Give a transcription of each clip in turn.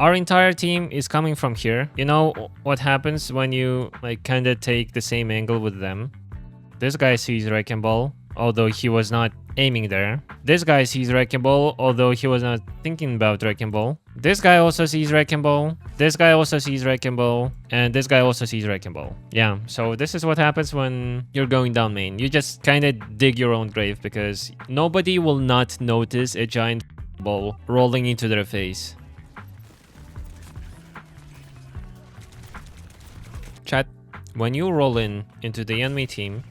Our entire team is coming from here. You know what happens when you like kind of take the same angle with them? This guy sees Wrecking Ball, although he was not aiming there. This guy sees Wrecking Ball, although he was not thinking about Wrecking Ball. This guy also sees Wrecking Ball. This guy also sees Wrecking Ball. And this guy also sees Wrecking Ball. Yeah, so this is what happens when you're going down main. You just kind of dig your own grave because nobody will not notice a giant ball rolling into their face. Chat, when you roll into the enemy team,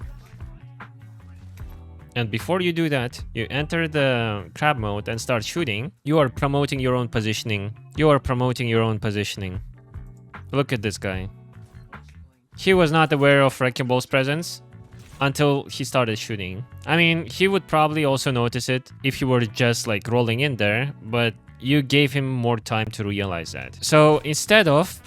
and before you do that, you enter the crab mode and start shooting, you are promoting your own positioning. You are promoting your own positioning. Look at this guy. He was not aware of Wrecking Ball's presence until he started shooting. I mean, he would probably also notice it if you were just like rolling in there, but you gave him more time to realize that. So instead of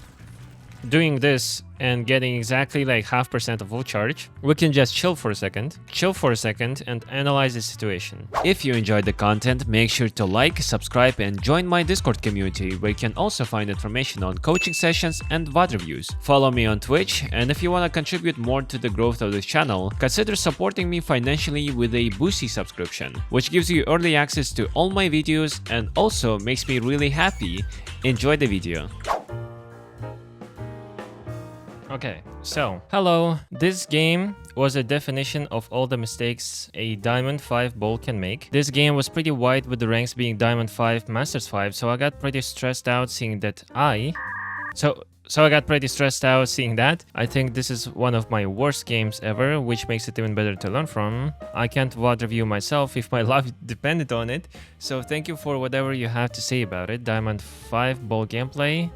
doing this and getting exactly like 0.5% of full charge, we can just chill for a second and analyze the situation. If you enjoyed the content, make sure to like, subscribe and join my Discord community where you can also find information on coaching sessions and VOD reviews. Follow me on Twitch, and if you want to contribute more to the growth of this channel, consider supporting me financially with a Boosty subscription, which gives you early access to all my videos and also makes me really happy. Enjoy the video. Okay, so, hello. This game was a definition of all the mistakes a Diamond 5 bowl can make. This game was pretty wide with the ranks being Diamond 5, Masters 5, so I got pretty stressed out seeing that So I got pretty stressed out seeing that. I think this is one of my worst games ever, which makes it even better to learn from. I can't VOD review myself if my life depended on it, so thank you for whatever you have to say about it. Diamond 5 ball gameplay.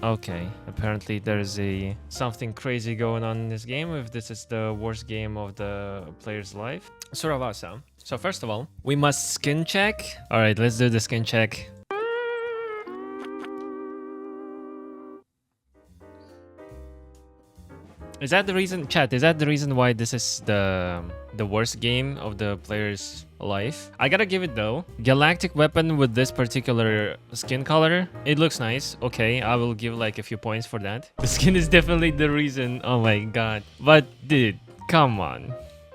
Okay, apparently there's something crazy going on in this game if this is the worst game of the player's life. Suravasa. So first of all, we must skin check. Alright, let's do the skin check. Is that the reason, chat? Is that the reason why this is the worst game of the player's life? I gotta give it though. Galactic weapon with this particular skin color. It looks nice. Okay, I will give like a few points for that. The skin is definitely the reason. Oh my god. But dude, come on.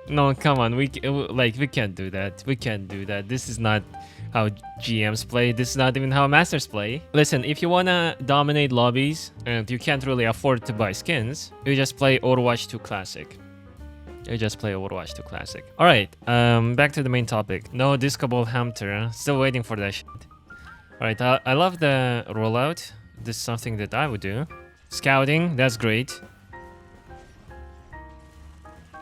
No, come on. We can't do that. We can't do that. This is not how GMs play. This is not even how Masters play. Listen, if you wanna dominate lobbies and you can't really afford to buy skins, you just play Overwatch 2 Classic. You just play Overwatch 2 Classic. Alright, back to the main topic. No Discable Hamter. Still waiting for that shit. Alright, I love the rollout. This is something that I would do. Scouting, that's great.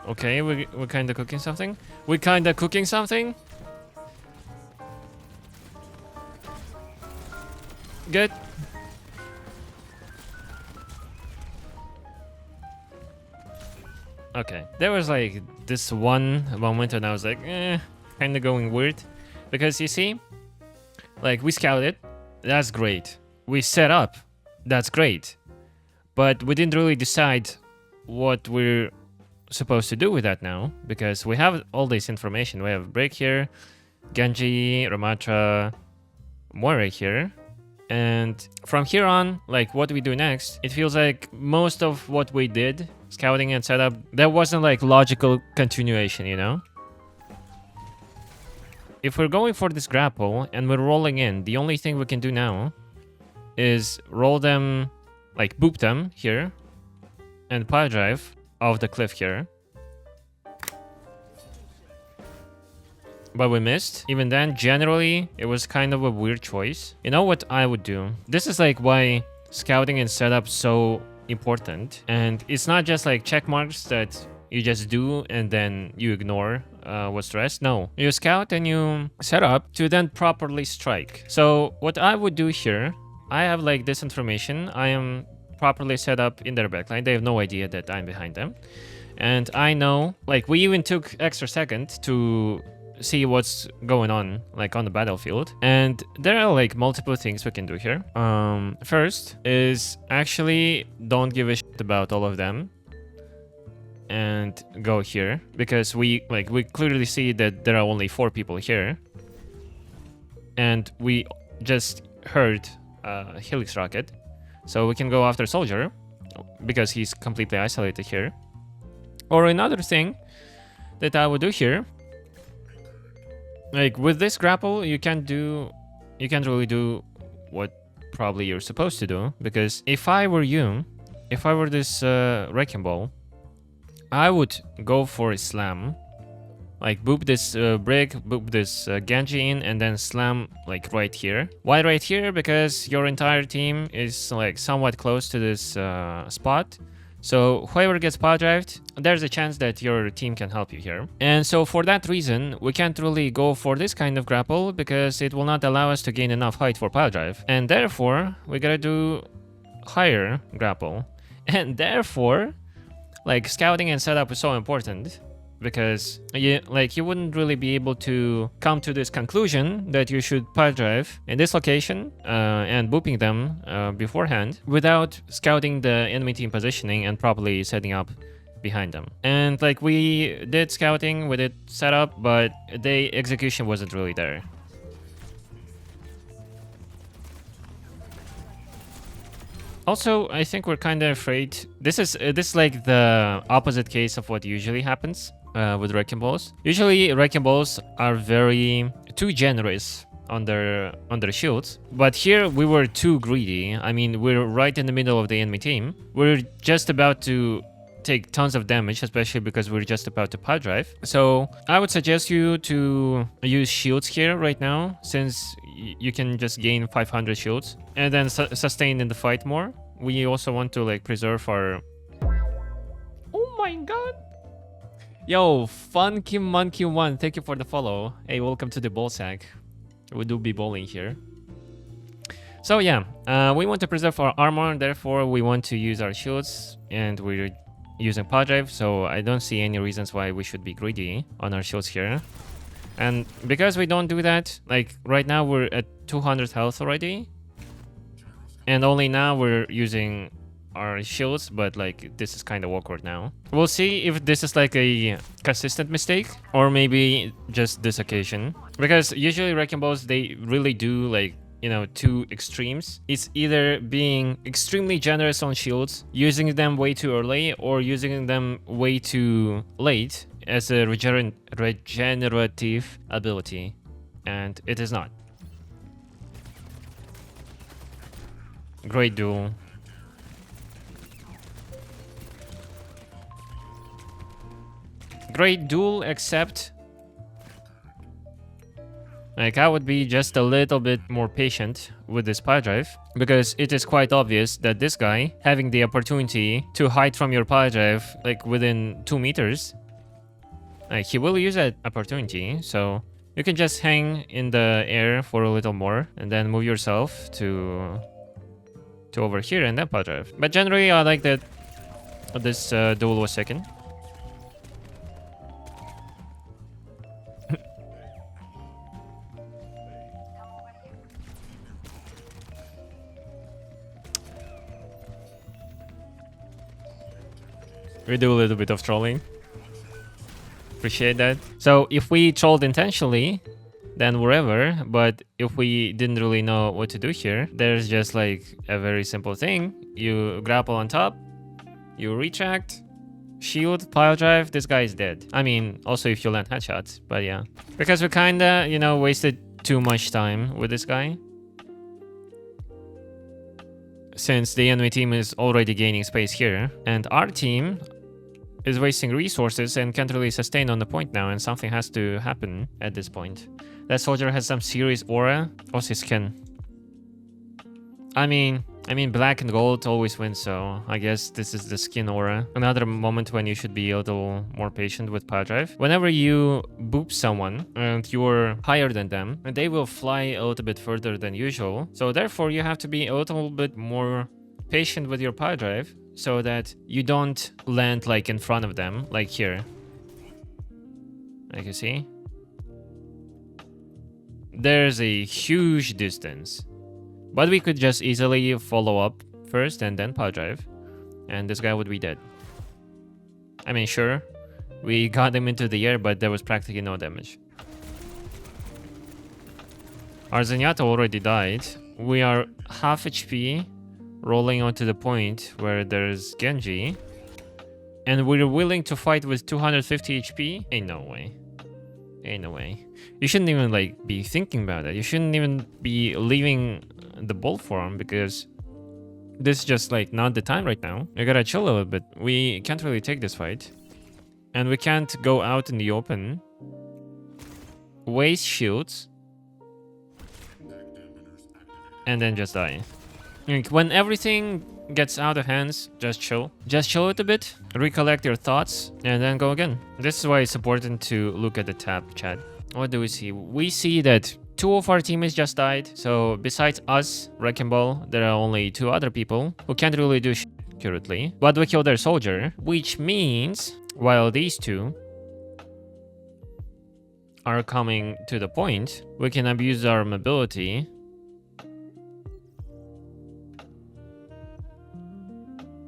Okay, we're kind of cooking something. We're kind of cooking something. Good. Okay, there was like this one moment when I was like, kind of going weird. Because you see, like we scouted, that's great. We set up, that's great. But we didn't really decide what we're supposed to do with that now, because we have all this information. We have Break here, Genji, Ramatra, Moira here, and from here on, like what we do next, it feels like most of what we did, scouting and setup, that wasn't like logical continuation, you know? If we're going for this grapple and we're rolling in, the only thing we can do now is roll them, like boop them here, and pile drive off the cliff here. But we missed. Even then, generally, it was kind of a weird choice. You know what I would do? This is like why scouting and setup so important. And it's not just like check marks that you just do and then you ignore what's the rest. No, you scout and you set up to then properly strike. So what I would do here, I have like this information. I am properly set up in their backline. They have no idea that I'm behind them. And I know, like we even took extra second to see what's going on, like on the battlefield. And there are like multiple things we can do here. First is actually don't give a shit about all of them and go here, because we clearly see that there are only 4 people here, and we just heard Helix rocket. So we can go after Soldier because he's completely isolated here. Or another thing that I would do here, like with this grapple, you can't really do what probably you're supposed to do, because if I were you, if I were this Wrecking Ball, I would go for a slam. Like boop this brick, boop this Genji in, and then slam like right here. Why right here? Because your entire team is like somewhat close to this spot. So whoever gets power drived, there's a chance that your team can help you here. And so for that reason, we can't really go for this kind of grapple because it will not allow us to gain enough height for power drive. And therefore, we gotta do higher grapple. And therefore, like scouting and setup is so important, because you wouldn't really be able to come to this conclusion that you should power drive in this location and booping them beforehand without scouting the enemy team positioning and properly setting up behind them. And like we did scouting, we did setup, but the execution wasn't really there. Also, I think we're kind of afraid. This is like the opposite case of what usually happens with Wrecking Balls. Usually, Wrecking Balls are very too generous on their shields, but here we were too greedy. I mean, we're right in the middle of the enemy team. We're just about to take tons of damage, especially because we're just about to power drive. So I would suggest you to use shields here right now, since you can just gain 500 shields and then sustain in the fight more. We also want to like preserve our... Oh my god! Yo, Funky Monkey 1, thank you for the follow. Hey, welcome to the ball sack. We do be bowling here. So yeah, we want to preserve our armor, therefore we want to use our shields, and we're using power drive, so I don't see any reasons why we should be greedy on our shields here. And because we don't do that, like right now we're at 200 health already, and only now we're using our shields, but like this is kind of awkward now. We'll see if this is like a consistent mistake or maybe just this occasion, because usually Wrecking Balls, they really do like, you know, two extremes. It's either being extremely generous on shields, using them way too early, or using them way too late as a regenerative ability, and it is not. Great duel. Great duel, except like I would be just a little bit more patient with this power drive, because it is quite obvious that this guy having the opportunity to hide from your power drive like within 2 meters, like he will use that opportunity. So you can just hang in the air for a little more and then move yourself to over here and then power drive. But generally I like that this duel was second. We do a little bit of trolling. Appreciate that. So if we trolled intentionally, then wherever, but if we didn't really know what to do here, there's just like a very simple thing. You grapple on top, you retract, shield, pile drive, this guy is dead. I mean, also if you land headshots, but yeah. Because we kinda, you know, wasted too much time with this guy, since the enemy team is already gaining space here, and our team is wasting resources and can't really sustain on the point now, and something has to happen at this point. That soldier has some serious aura. What's his skin? I mean, black and gold always wins, so I guess this is the skin aura. Another moment when you should be a little more patient with power drive. Whenever you boop someone and you're higher than them, they will fly a little bit further than usual. So therefore you have to be a little bit more patient with your power drive, so that you don't land like in front of them, like here. Like you see? There's a huge distance. But we could just easily follow up first and then power drive, and this guy would be dead. I mean, sure, we got him into the air, but there was practically no damage. Our Zenyatta already died, we are half HP rolling onto the point where there's Genji, and we're willing to fight with 250 HP? Ain't no way. Ain't no way. You shouldn't even like be thinking about that. You shouldn't even be leaving the bolt form because this is just like not the time right now. You gotta chill a little bit. We can't really take this fight. And we can't go out in the open. Waste shields. And then just die. Like, when everything gets out of hands, just chill. Just chill it a bit, recollect your thoughts, and then go again. This is why it's important to look at the tab, chat. What do we see? We see that 2 of our teammates just died. So besides us, Wrecking Ball, there are only 2 other people who can't really do shit accurately. But we killed their soldier, which means while these 2 are coming to the point, we can abuse our mobility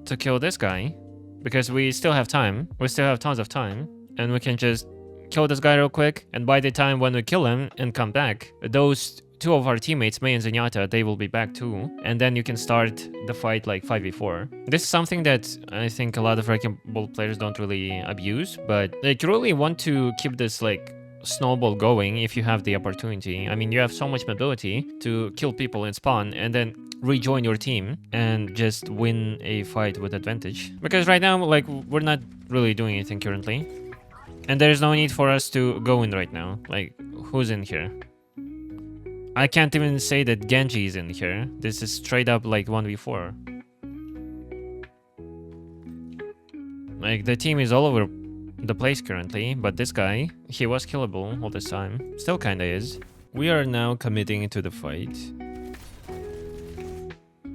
to kill this guy, because we still have time. We still have tons of time, and we can just kill this guy real quick, and by the time when we kill him and come back, those 2 of our teammates, Mei and Zenyatta, they will be back too, and then you can start the fight like 5v4. This is something that I think a lot of Wrecking Ball players don't really abuse, but like, you really want to keep this like snowball going if you have the opportunity. I mean, you have so much mobility to kill people in spawn and then rejoin your team and just win a fight with advantage. Because right now, like, we're not really doing anything currently. And there's no need for us to go in right now. Like, who's in here? I can't even say that Genji is in here. This is straight up like 1v4. Like, the team is all over the place currently, but this guy, he was killable all this time. Still kinda is. We are now committing to the fight.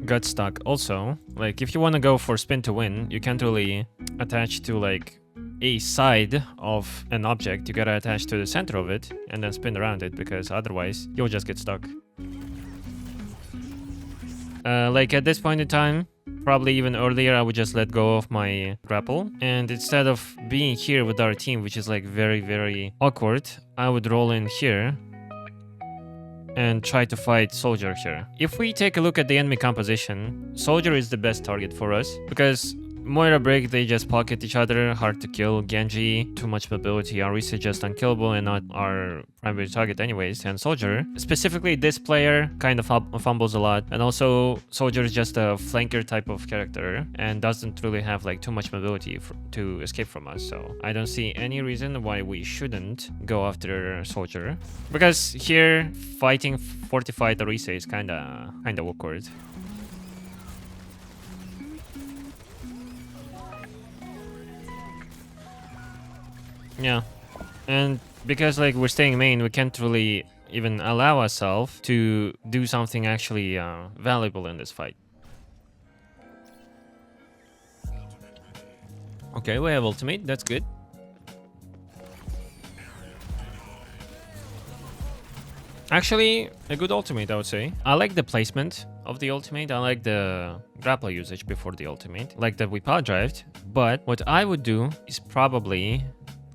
Got stuck also. Like, if you want to go for spin to win, you can't really attach to like a side of an object. You gotta attach to the center of it and then spin around it, because otherwise you'll just get stuck. Like at this point in time, probably even earlier, I would just let go of my grapple, and instead of being here with our team, which is like very, very awkward, I would roll in here and try to fight Soldier here. If we take a look at the enemy composition, Soldier is the best target for us, because Moira Brig, they just pocket each other, hard to kill. Genji, too much mobility. Orisa just unkillable and not our primary target anyways. And Soldier, specifically this player, kind of fumbles a lot. And also, Soldier is just a flanker type of character and doesn't really have like too much mobility to escape from us. So I don't see any reason why we shouldn't go after Soldier. Because here, fighting fortified Orisa is kinda awkward. Yeah, and because like we're staying main, we can't really even allow ourselves to do something actually valuable in this fight. Okay, we have ultimate, that's good. Actually, a good ultimate, I would say. I like the placement of the ultimate. I like the grapple usage before the ultimate, like that we power drived. But what I would do is probably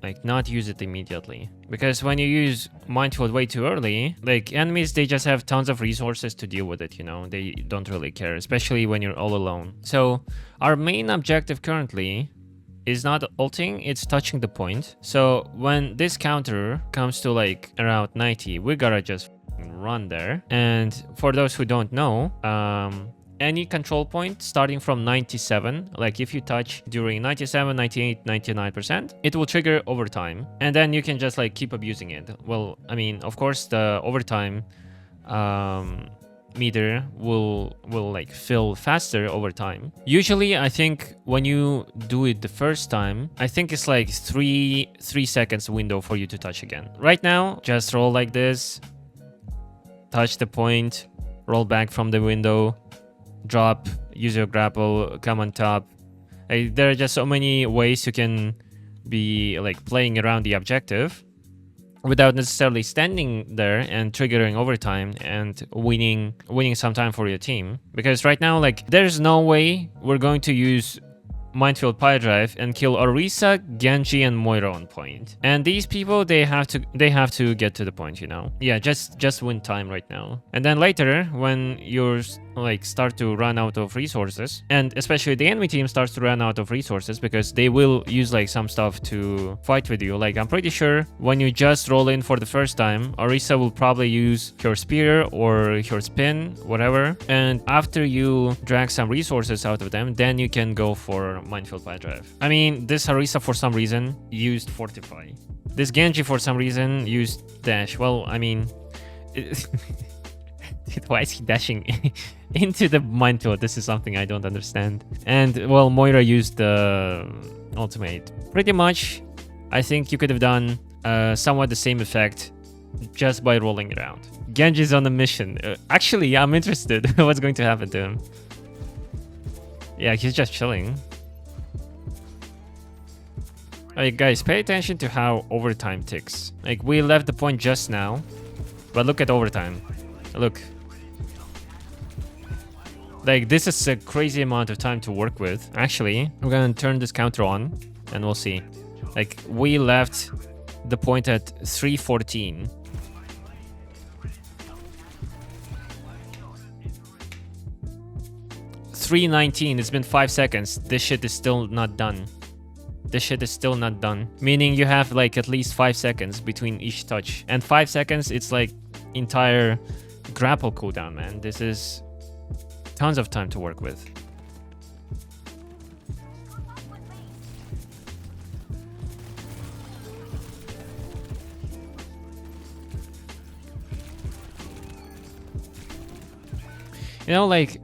like not use it immediately, because when you use Mindfield way too early, like enemies, they just have tons of resources to deal with it, you know. They don't really care, especially when you're all alone. So our main objective currently is not ulting, it's touching the point. So when this counter comes to like around 90, we gotta just run there. And for those who don't know, any control point starting from 97, like if you touch during 97, 98, 99%, it will trigger overtime. And then you can just like keep abusing it. Well, I mean, of course, the overtime meter will like fill faster over time. Usually, I think when you do it the first time, I think it's like 3 seconds window for you to touch again. Right now, just roll like this, touch the point, roll back from the window, drop, use your grapple, come on top. There are just so many ways you can be like playing around the objective without necessarily standing there and triggering overtime and winning some time for your team. Because right now, like, there's no way we're going to use Minefield Pile Drive and kill Orisa, Genji, and Moira on point. And these people, they have to get to the point, you know. Yeah, just win time right now. And then later, when you're like start to run out of resources, and especially the enemy team starts to run out of resources because they will use like some stuff to fight with you. Like I'm pretty sure when you just roll in for the first time, Orisa will probably use her spear or her spin, whatever. And after you drag some resources out of them, then you can go for Minefield Pile Drive. I mean, this Orisa for some reason used Fortify. This Genji for some reason used Dash. Well, I mean, why is he dashing into the minefield? This is something I don't understand. And well, Moira used the ultimate. Pretty much, I think you could have done somewhat the same effect just by rolling around. Genji's on a mission. Actually, I'm interested what's going to happen to him. Yeah, he's just chilling. Like, guys, pay attention to how overtime ticks. Like, we left the point just now, but look at overtime. Look. Like, this is a crazy amount of time to work with. Actually, we're gonna turn this counter on, and we'll see. Like, we left the point at 3:14. $3:19. It's been 5 seconds. This shit is still not done. This shit is still not done. Meaning you have like at least 5 seconds between each touch. And 5 seconds, it's like entire grapple cooldown, man. This is tons of time to work with. You know, like,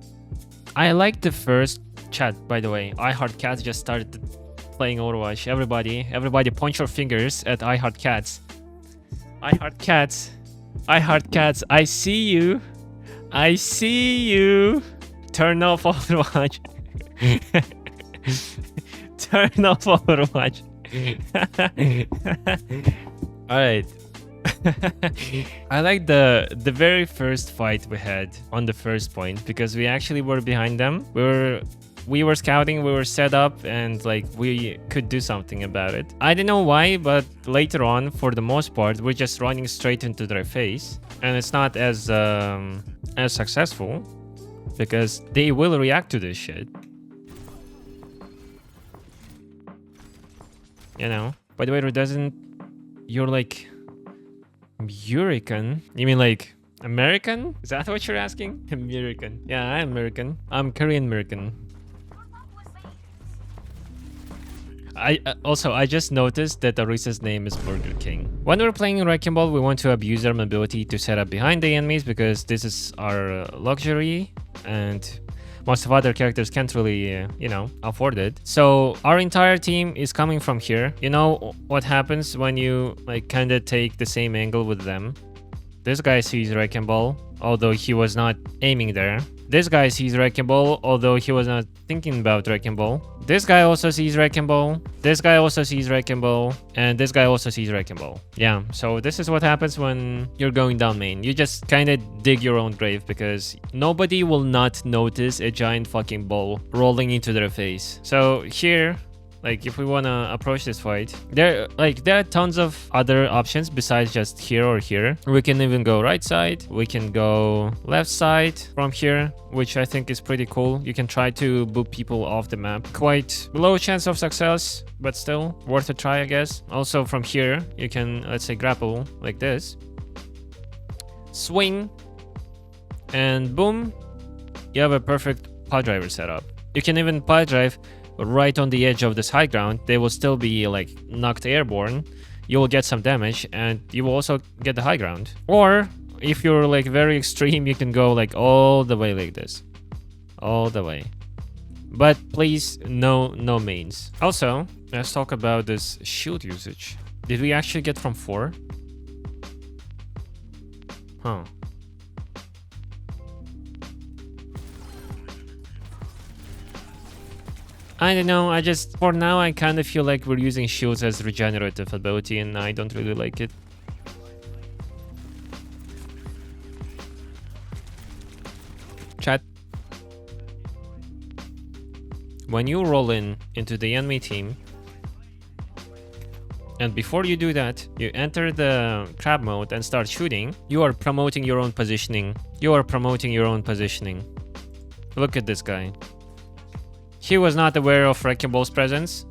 I like the first chat, by the way. I Heart Cats just started playing Overwatch. Everybody point your fingers at I Heart Cats. I Heart Cats. I Heart Cats. I see you. I see you. Turn off Overwatch. Turn off Overwatch. Alright. I like the very first fight we had on the first point because we actually were behind them. We were scouting, we were set up, and like we could do something about it. I don't know why, but later on, for the most part, we're just running straight into their face, and it's not as successful because they will react to this shit. You know. By the way, you're like American? You mean like American? Is that what you're asking? American. Yeah, I'm American. I'm Korean American. I just noticed that Orisa's name is Burger King. When we're playing Wrecking Ball, we want to abuse our mobility to set up behind the enemies because this is our luxury and most of other characters can't really, you know, afford it. So our entire team is coming from here. You know what happens when you like kind of take the same angle with them? This guy sees Wrecking Ball, although he was not aiming there. This guy sees Wrecking Ball, although he was not thinking about Wrecking Ball. This guy also sees Wrecking Ball. This guy also sees Wrecking Ball. And this guy also sees Wrecking Ball. Yeah, so this is what happens when you're going down main. You just kind of dig your own grave because nobody will not notice a giant fucking ball rolling into their face. So here, like if we want to approach this fight, there are tons of other options besides just here or here. We can even go right side, we can go left side from here, which I think is pretty cool. You can try to boot people off the map. Quite low chance of success, but still worth a try, I guess. Also from here, you can, let's say, grapple like this, swing, and boom, you have a perfect pile driver setup. You can even pile drive right on the edge of this high ground. They will still be like knocked airborne. You will get some damage and you will also get the high ground. Or if you're like very extreme, you can go like all the way like this. All the way. But please, no mains. Also, let's talk about this shield usage. Did we actually get from 4? Huh. I don't know, for now I kind of feel like we're using shields as regenerative ability and I don't really like it. Chat. when you roll in into the enemy team, and before you do that, you enter the crab mode and start shooting, you are promoting your own positioning. You are promoting your own positioning. Look at this guy. He was not aware of Wrecking Ball's presence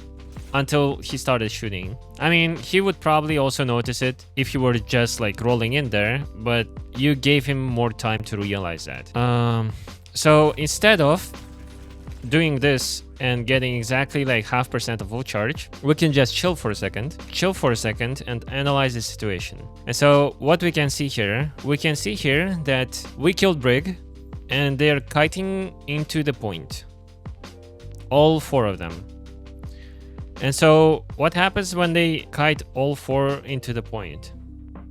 until he started shooting. I mean, he would probably also notice it if you were just like rolling in there, but you gave him more time to realize that. So instead of doing this and getting exactly like 0.5% of full charge, we can just chill for a second and analyze the situation. And so what we can see here that we killed Brig and they're kiting into the point. All 4 of them. And so what happens when they kite all 4 into the point?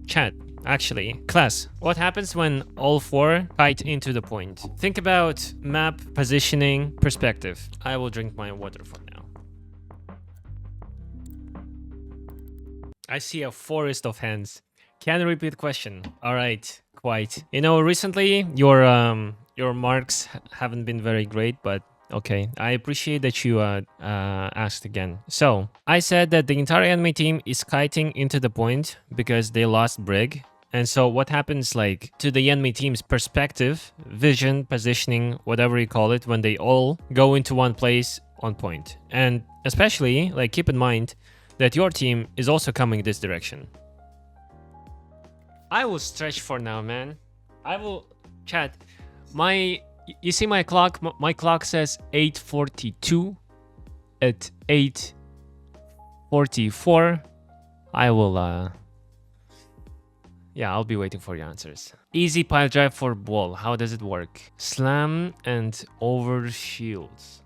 Chat. Actually, class, what happens when all 4 kite into the point? Think about map positioning perspective. I will drink my water for now. I see a forest of hands. Can you repeat the question? All right, quite. You know, recently your marks haven't been very great, but okay, I appreciate that you asked again. So I said that the entire enemy team is kiting into the point because they lost Brig. And so what happens like to the enemy team's perspective, vision, positioning, whatever you call it, when they all go into one place on point. And especially like keep in mind that your team is also coming this direction. I will stretch for now, man. I will chat. You see my clock? My clock says 8:42. At 8:44, I will yeah, I'll be waiting for your answers. Easy pile drive for ball. How does it work? Slam and over shields.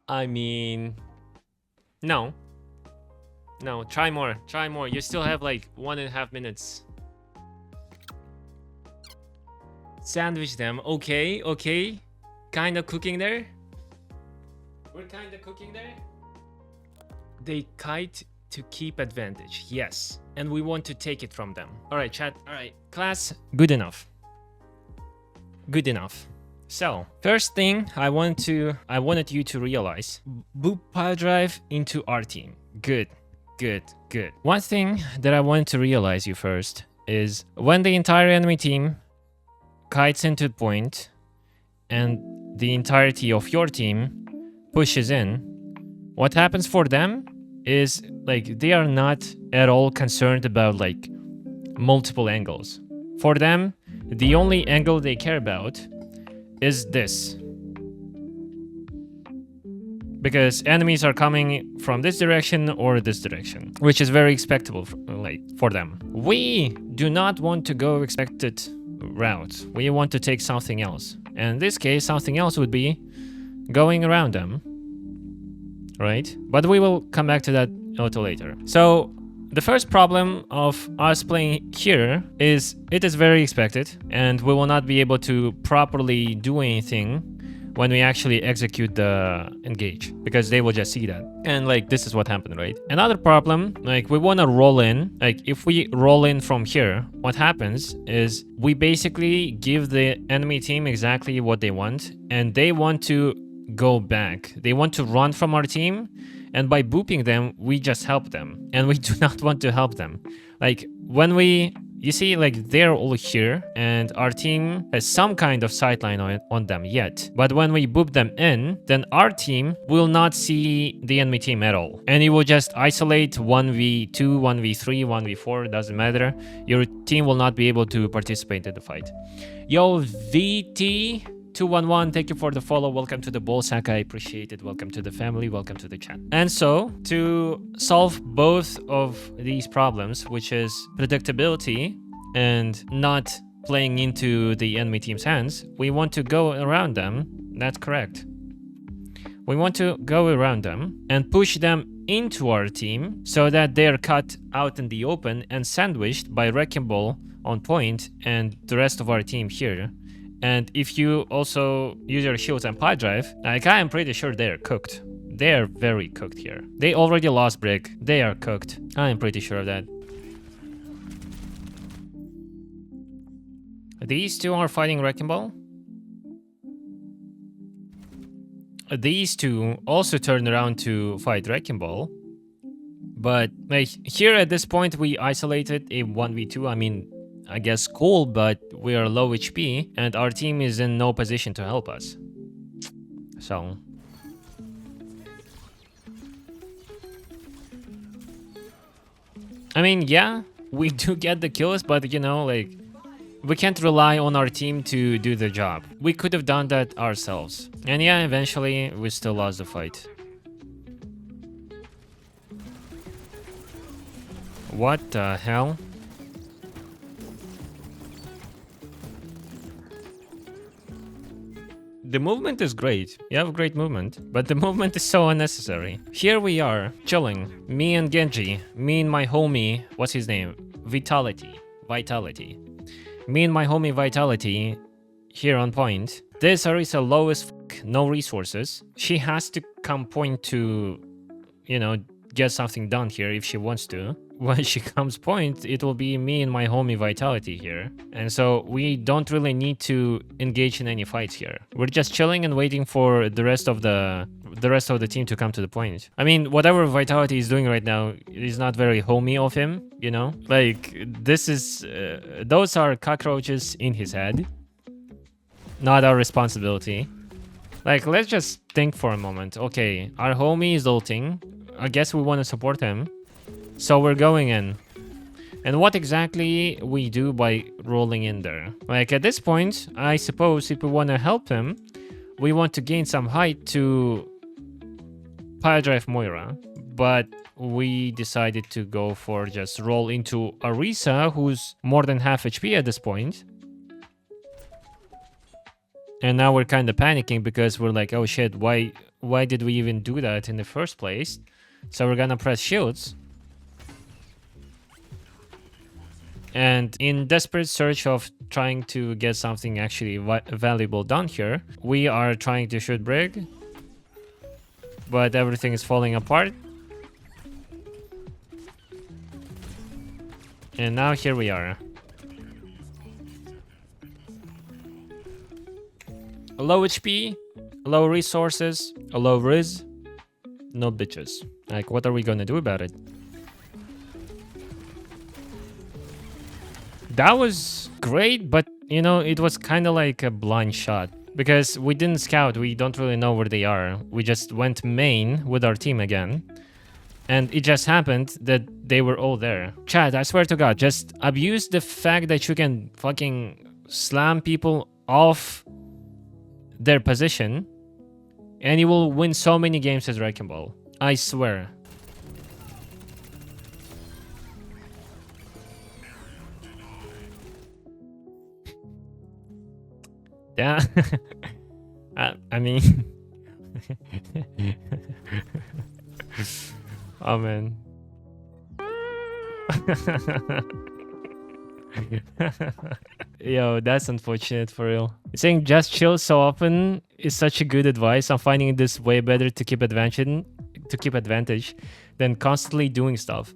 I mean, no. No, try more. Try more. You still have like 1.5 minutes. Sandwich them. Okay, okay. Kind of cooking there. We're kind of cooking there. They kite to keep advantage. Yes. And we want to take it from them. All right, chat. All right. Class, good enough. Good enough. So, first thing I wanted you to realize, boop pile drive into our team. Good, good, good. One thing that I wanted to realize you first is when the entire enemy team kites into the point and the entirety of your team pushes in, what happens for them is like they are not at all concerned about like multiple angles. For them, the only angle they care about is this. Because enemies are coming from this direction or this direction, which is very expectable for them. We do not want to go expected route. We want to take something else. And in this case, something else would be going around them, right? But we will come back to that a little later. So the first problem of us playing here is it is very expected and we will not be able to properly do anything when we actually execute the engage, because they will just see that. And like, this is what happened, right? Another problem, like we want to roll in, like if we roll in from here, what happens is we basically give the enemy team exactly what they want, and they want to go back. They want to run from our team, and by booping them, we just help them, and we do not want to help them. Like when you see, like they're all here and our team has some kind of sightline on them yet. But when we boop them in, then our team will not see the enemy team at all. And it will just isolate 1v2, 1v3, 1v4, doesn't matter. Your team will not be able to participate in the fight. Yo, VT211, thank you for the follow. Welcome to the Ballsack. I appreciate it. Welcome to the family. Welcome to the chat. And so to solve both of these problems, which is predictability and not playing into the enemy team's hands, we want to go around them. That's correct. We want to go around them and push them into our team so that they're cut out in the open and sandwiched by Wrecking Ball on point and the rest of our team here. And if you also use your shields and pile drive, like I am pretty sure they're cooked. They are very cooked here. They already lost Brick. They are cooked. I am pretty sure of that. These two are fighting Wrecking Ball. These two also turn around to fight Wrecking Ball. But like here at this point, we isolated a 1v2. I mean, I guess cool, but we are low HP and our team is in no position to help us. So... I mean, yeah, we do get the kills, but you know, like, we can't rely on our team to do the job. We could have done that ourselves. And yeah, eventually, we still lost the fight. What the hell? The movement is great. You have great movement, but the movement is so unnecessary. Here we are, chilling. Me and Genji. Me and my homie, what's his name? Vitality. Me and my homie Vitality here on point. This Orisa low as fuck, no resources. She has to come point to, you know, get something done here if she wants to. When she comes point, it will be me and my homie Vitality here. And so we don't really need to engage in any fights here. We're just chilling and waiting for the rest of the team to come to the point. I mean, whatever Vitality is doing right now is not very homey of him, you know? Like, this is... those are cockroaches in his head. Not our responsibility. Like, let's just think for a moment. Okay, our homie is ulting. I guess we want to support him. So we're going in. And what exactly we do by rolling in there? Like at this point, I suppose if we want to help him, we want to gain some height to Pile Drive Moira. But we decided to go for just roll into Orisa, who's more than half HP at this point. And now we're kind of panicking because we're like, oh shit, why did we even do that in the first place? So we're gonna press shields. And in desperate search of trying to get something actually valuable done here, we are trying to shoot Brig. But everything is falling apart. And now here we are. Low HP, low resources, low Riz, no bitches. Like, what are we gonna do about it? That was great, but, you know, it was kind of like a blind shot. Because we didn't scout, we don't really know where they are. We just went main with our team again. And it just happened that they were all there. Chat, I swear to God, just abuse the fact that you can fucking slam people off their position. And you will win so many games as Wrecking Ball. I swear. Yeah, I mean, oh man. Yo, that's unfortunate for real. Saying just chill so often is such a good advice. I'm finding this way better to keep advantage than constantly doing stuff.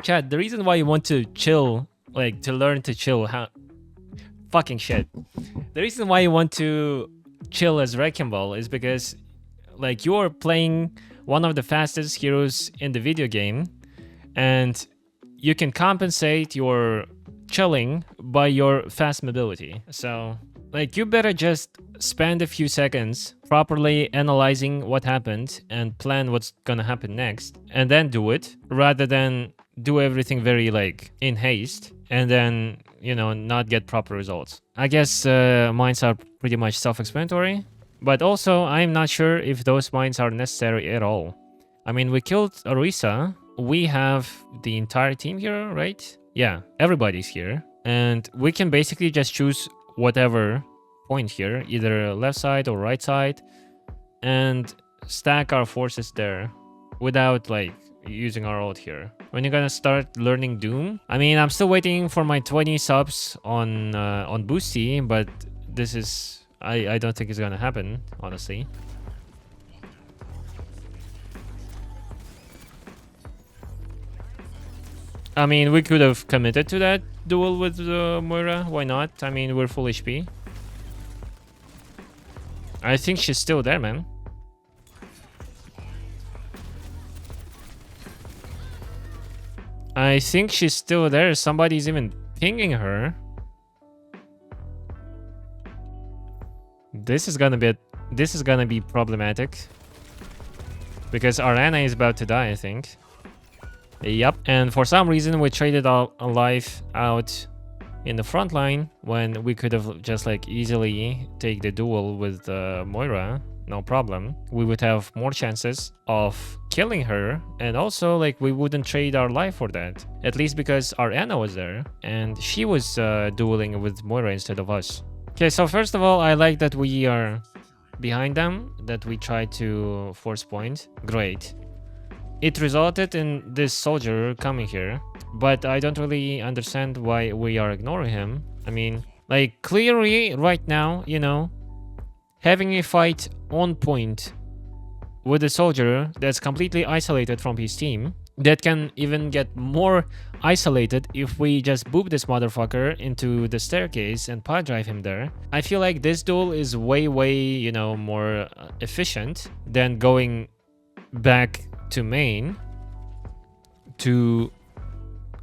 Chad, the reason why you want to chill, like to learn to chill, fucking shit. The reason why you want to chill as Wrecking Ball is because, like, you're playing one of the fastest heroes in the video game, and you can compensate your chilling by your fast mobility. So, like, you better just spend a few seconds properly analyzing what happened and plan what's gonna happen next, and then do it, rather than do everything very, like, in haste, and then, you know, not get proper results. I guess mines are pretty much self-explanatory, but also I'm not sure if those mines are necessary at all. I mean, we killed Orisa. We have the entire team here, right? Yeah, everybody's here. And we can basically just choose whatever point here, either left side or right side, and stack our forces there without, like, using our ult here. When you're gonna start learning Doom? I mean, I'm still waiting for my 20 subs on Boosty, but this is... I don't think it's gonna happen, honestly. I mean, we could have committed to that duel with Moira. Why not? I mean, we're full HP. I think she's still there, man. I think she's still there. Somebody's even pinging her. This is gonna be problematic. Because Arana is about to die, I think. Yup. And for some reason, we traded our life out in the front line when we could have just like easily take the duel with Moira. No problem. We would have more chances of killing her, and also like we wouldn't trade our life for that. At least because Arana was there and she was dueling with Moira instead of us. Okay, so first of all, I like that we are behind them, that we try to force point. Great. It resulted in this soldier coming here, but I don't really understand why we are ignoring him. I mean, like clearly right now, you know, having a fight on point with a soldier that's completely isolated from his team, that can even get more isolated if we just boop this motherfucker into the staircase and power drive him there. I feel like this duel is way, you know, more efficient than going back to main to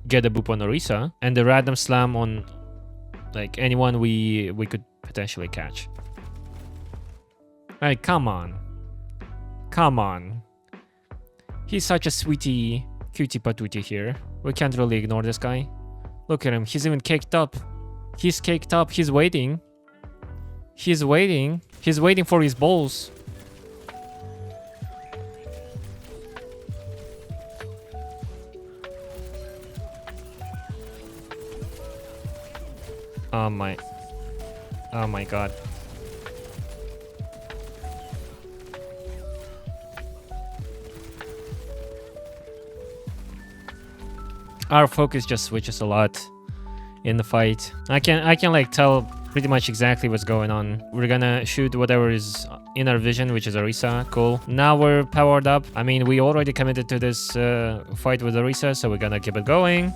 get a boop on Orisa and the random slam on like anyone we could potentially catch. Like, come on. Come on. He's such a sweetie, cutie patootie here. We can't really ignore this guy. Look at him. He's even caked up. He's caked up. He's waiting. He's waiting. He's waiting for his balls. Oh my god. Our focus just switches a lot in the fight. I can like tell pretty much exactly what's going on. We're gonna shoot whatever is in our vision, which is Orisa. Cool. Now we're powered up. I mean, we already committed to this fight with Orisa, so we're gonna keep it going.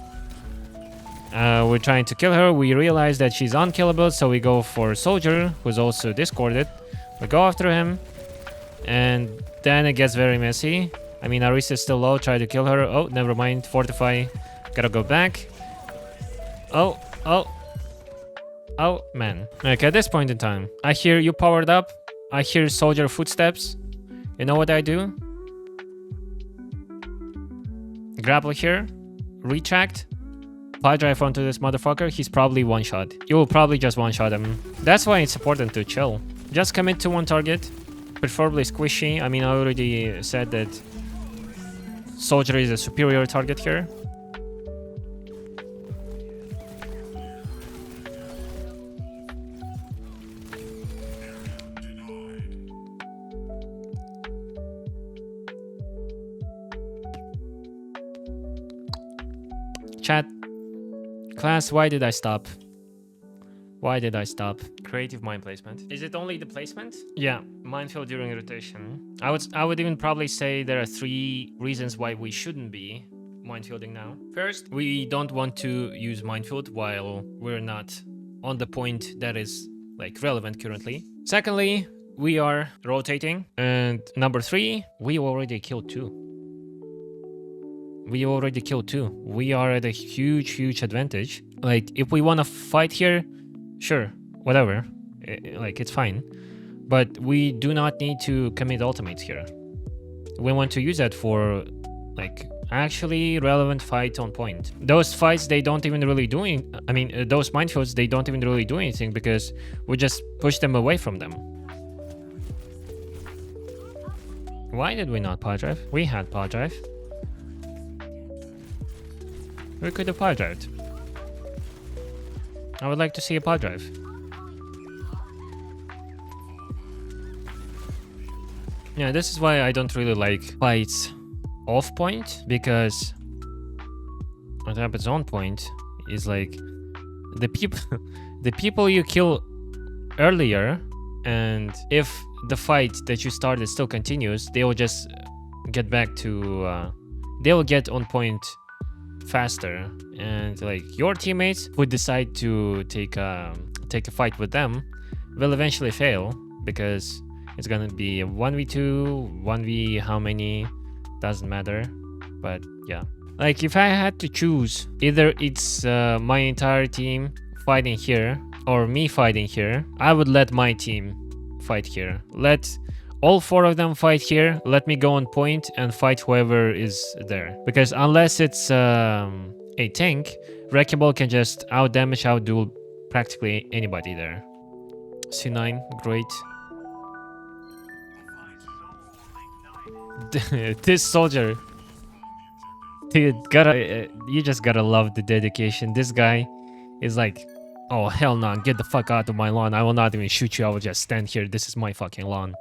We're trying to kill her. We realize that she's unkillable, so we go for Soldier, who's also discorded. We go after him, and then it gets very messy. I mean, Orisa is still low. Try to kill her. Oh, never mind. Fortify. Gotta go back. Oh, man. Like, at this point in time, I hear you powered up. I hear Soldier footsteps. You know what I do? Grapple here. Retract. Power drive onto this motherfucker. He's probably one shot. You will probably just one shot him. That's why it's important to chill. Just commit to one target. Preferably squishy. I mean, I already said that Soldier is a superior target here. Chat. Class, why did I stop? Why did I stop? Creative mind placement. Is it only the placement? Yeah, minefield during rotation. I would even probably say there are 3 reasons why we shouldn't be minefielding now. First, we don't want to use minefield while we're not on the point that is like relevant currently. Secondly, we are rotating. And number 3, we already killed 2. We already killed 2. We are at a huge advantage. Like, if we want to fight here, sure, whatever. Like, it's fine. But we do not need to commit ultimates here. We want to use that for, like, actually relevant fight on point. Those fights, they don't even really do anything. I mean, those minefields, they don't even really do anything because we just push them away from them. Why did we not power drive? We had power drive. We could have power drived. I would like to see a power drive. Yeah, this is why I don't really like fights off point, because what happens on point is like the people you kill earlier, and if the fight that you started still continues, they will just get back to they will get on point faster, and like your teammates who decide to take a fight with them will eventually fail, because it's gonna be a 1v2, 1v how many, doesn't matter. But yeah, like if I had to choose, either it's my entire team fighting here or me fighting here, I would let my team fight here. Let all 4 of them fight here, let me go on point and fight whoever is there. Because unless it's a tank, Wrecking Ball can just out-damage, out-duel practically anybody there. C9, great. This soldier, dude, you just gotta love the dedication. This guy is like, oh hell no, get the fuck out of my lawn. I will not even shoot you, I will just stand here. This is my fucking lawn.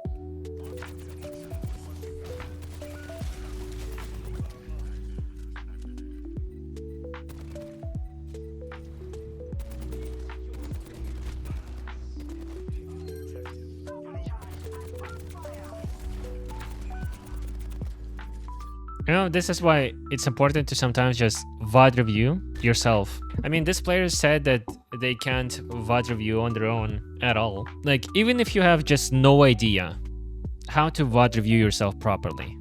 You know, this is why it's important to sometimes just VOD review yourself. I mean, this player said that they can't VOD review on their own at all. Like, even if you have just no idea how to VOD review yourself properly,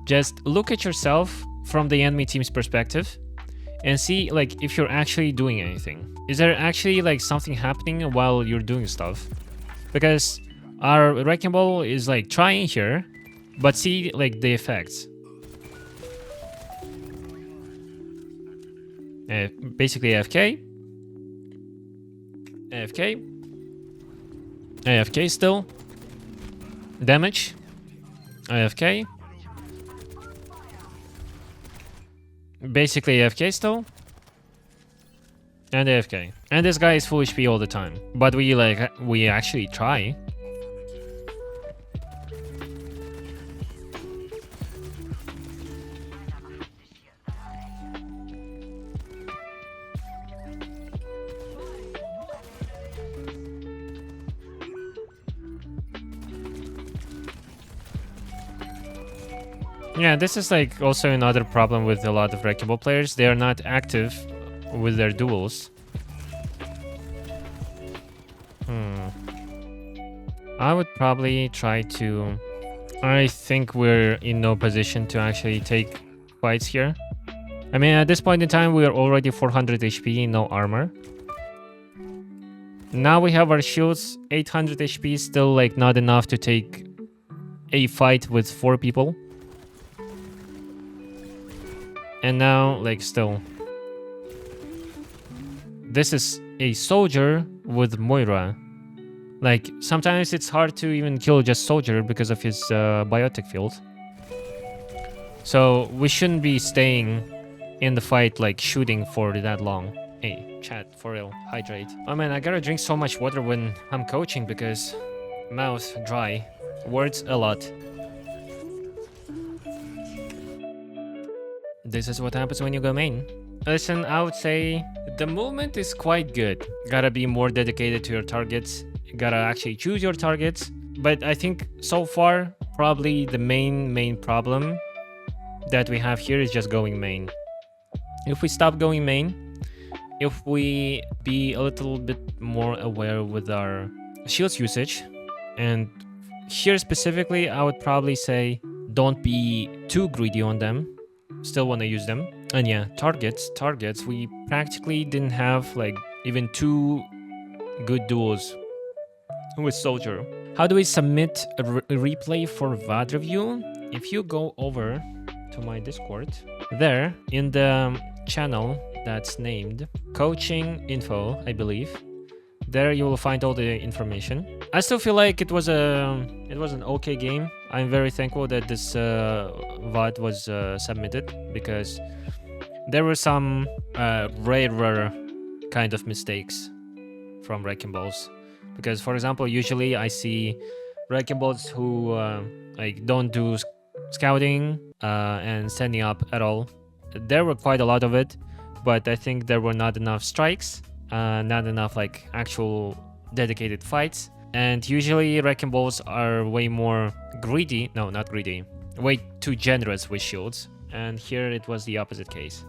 just look at yourself from the enemy team's perspective and see, like, if you're actually doing anything. Is there actually, like, something happening while you're doing stuff? Because our Wrecking Ball is, like, trying here, but see, like, the effects. Basically AFK. AFK. AFK still. Damage. AFK. Basically AFK still. And AFK. And this guy is full HP all the time. But we actually try. Yeah, this is like also another problem with a lot of Wrecking Ball players. They are not active with their duels. I would probably try to... I think we're in no position to actually take fights here. I mean, at this point in time, we are already 400 HP, no armor. Now we have our shields, 800 HP, still like not enough to take a fight with 4 people. And now, like, still. This is a soldier with Moira. Like, sometimes it's hard to even kill just soldier because of his biotic field. So, we shouldn't be staying in the fight, like, shooting for that long. Hey, chat, for real, hydrate. Oh man, I gotta drink so much water when I'm coaching because mouth dry. Words a lot. This is what happens when you go main. Listen, I would say the movement is quite good. Gotta be more dedicated to your targets. Gotta actually choose your targets. But I think so far, probably the main problem that we have here is just going main. If we stop going main, if we be a little bit more aware with our shields usage, and here specifically, I would probably say don't be too greedy on them. Still want to use them. And yeah, targets, we practically didn't have like even 2 good duels with soldier. How do we submit a replay for VOD review? If you go over to my Discord, there in the channel that's named coaching info, I believe, there you will find all the information. I still feel like it was an okay game. I'm very thankful that this VOD was submitted because there were some rarer kind of mistakes from Wrecking Balls. Because, for example, usually I see Wrecking Balls who like don't do scouting and standing up at all. There were quite a lot of it, but I think there were not enough strikes, not enough like actual dedicated fights. And usually Wrecking Balls are way more greedy, no, not greedy, way too generous with shields. And here it was the opposite case.